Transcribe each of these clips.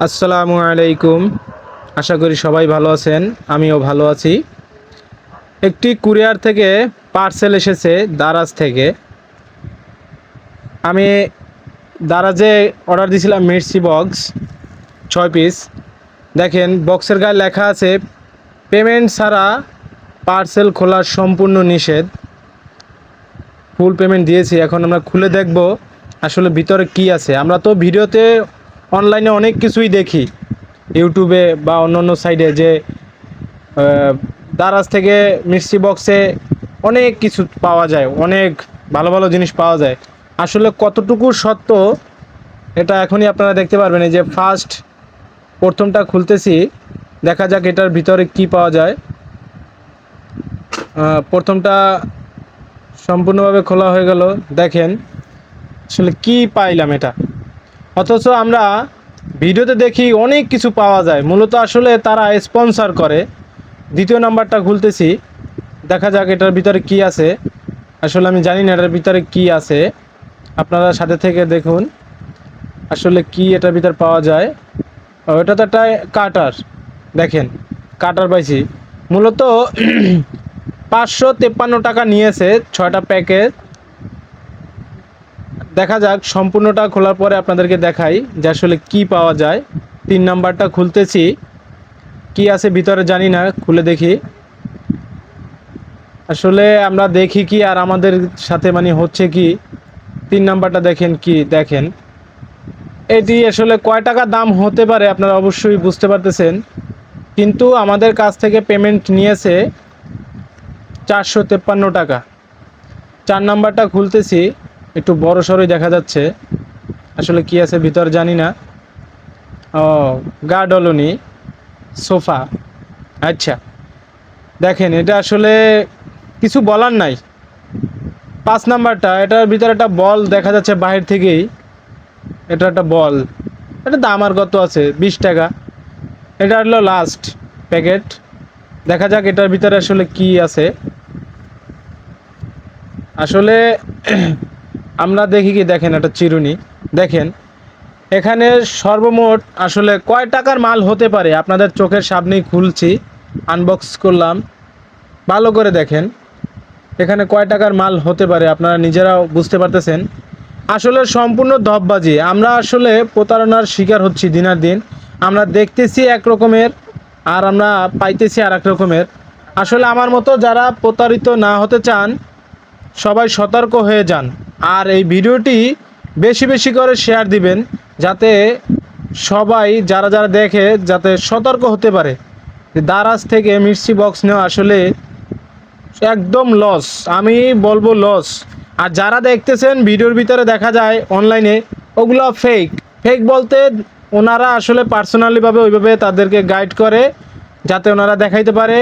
আসসালামু আলাইকুম। আশা করি সবাই ভালো আছেন, আমিও ভালো আছি। একটি কুরিয়ার থেকে পার্সেল এসেছে দারাজ থেকে। আমি দারাজে অর্ডার দিয়েছিলাম মির্চি বক্স 6 পিস। দেখেন বক্সের গায়ে লেখা আছে পেমেন্ট ছাড়া পার্সেল খোলা সম্পূর্ণ নিষেধ। ফুল পেমেন্ট দিয়েছি, এখন আমরা খুলে দেখব আসলে ভিতরে কি আছে। আমরা তো ভিডিওতে অনলাইনে অনেক কিছুই দেখি, ইউটিউবে বা অন্য অন্য সাইডে, যে দারাজ থেকে মিষ্টি বক্সে অনেক কিছু পাওয়া যায়, অনেক ভালো ভালো জিনিস পাওয়া যায়। আসলে কতটুকু সত্য এটা এখনই আপনারা দেখতে পারবেন। এই যে ফার্স্ট প্রথমটা খুলতেছি, দেখা যাক এটার ভিতরে কি পাওয়া যায়। প্রথমটা সম্পূর্ণভাবে খোলা হয়ে গেল। দেখেন আসলে কি পাইলাম এটা। অথচ আমরা ভিডিওতে দেখি অনেক কিছু পাওয়া যায়, মূলত আসলে তারা স্পন্সর করে। দ্বিতীয় নাম্বারটা খুলতেছি, দেখা যাক এটার ভিতরে কি আছে। আসলে আমি জানি না এটার ভিতরে কি আছে, আপনারা সাথে থেকে দেখুন আসলে কি এটার ভিতরে পাওয়া যায়। ওটা তো একটা কাটার, দেখেন কাটার পাইছি। মূলত 553 টাকা নিয়েছে 6টা প্যাকেট। দেখা যাক সম্পূর্ণটা খোলার পরে আপনাদেরকে দেখাই যে আসলে কি পাওয়া যায়। 3 নাম্বারটা খুলতেছি, কি আছে ভিতরে জানি না, খুলে দেখি। আসলে আমরা দেখি কি আর আমাদের সাথে মানে হচ্ছে কি। 3 নাম্বারটা দেখেন, কি দেখেন এটি আসলে কয় টাকা দাম হতে পারে আপনারা অবশ্যই বুঝতে পারতেছেন। কিন্তু আমাদের কাছ থেকে পেমেন্ট নিয়েছে 453 টাকা। 4 নাম্বারটা খুলতেছি, একটু বড় সড়ই দেখা যাচ্ছে। আসলে কি আছে ভিতর জানি না। ও, গার্ডলনি সোফা। আচ্ছা, দেখেন এটা আসলে কিছু বলার নাই। 5 নাম্বারটা, এটার ভিতরে একটা বল দেখা যাচ্ছে বাহির থেকেই। এটা একটা বল, এটা দাম আর কত আছে, 20 টাকা। এটা হলো লাস্ট প্যাকেট। দেখা যাক এটার ভিতরে আসলে কি আছে। আসলে আমরা দেখি কি, দেখেন একটা চিরুনি। দেখেন এখানে সর্বমোট আসলে কয় টাকার মাল হতে পারে আপনাদের চোখের সামনেই খুলছি, আনবক্স করলাম। ভালো করে দেখেন এখানে কয় টাকার মাল হতে পারে, আপনারা নিজেরাও বুঝতে পারতেছেন। আসলে সম্পূর্ণ ধপবাজি, আমরা আসলে প্রতারণার শিকার হচ্ছি দিনার দিন। আমরা দেখতেছি এক রকমের আর আমরা পাইতেছি আর এক রকমের। আসলে আমার মতো যারা প্রতারিত না হতে চান সবাই সতর্ক হয়ে যান। আর এই ভিডিওটি বেশি বেশি করে শেয়ার দিবেন, যাতে সবাই যারা যারা দেখে যাতে সতর্ক হতে পারে। দারাজ থেকে মিষ্টি বক্স নেওয়া আসলে একদম লস, আমি বলবো লস। আর যারা দেখতেছেন ভিডিওর ভিতরে দেখা যায় অনলাইনে, ওগুলো ফেক। ফেক বলতে ওনারা আসলে পার্সোনালিভাবে ওইভাবে তাদেরকে গাইড করে, যাতে ওনারা দেখাইতে পারে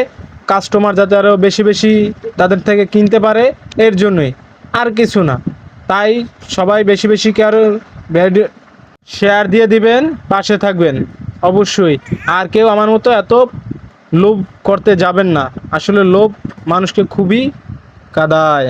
কাস্টমার যাতে আরও বেশি বেশি তাদের থেকে কিনতে পারে, এর জন্যই, আর কিছু না। তাই সবাই বেশি বেশি করে শেয়ার দিয়ে দিবেন, পাশে থাকবেন অবশ্যই। আর কেউ আমার মতো এত লোভ করতে যাবেন না, আসলে লোভ মানুষকে খুবই কাঁদায়।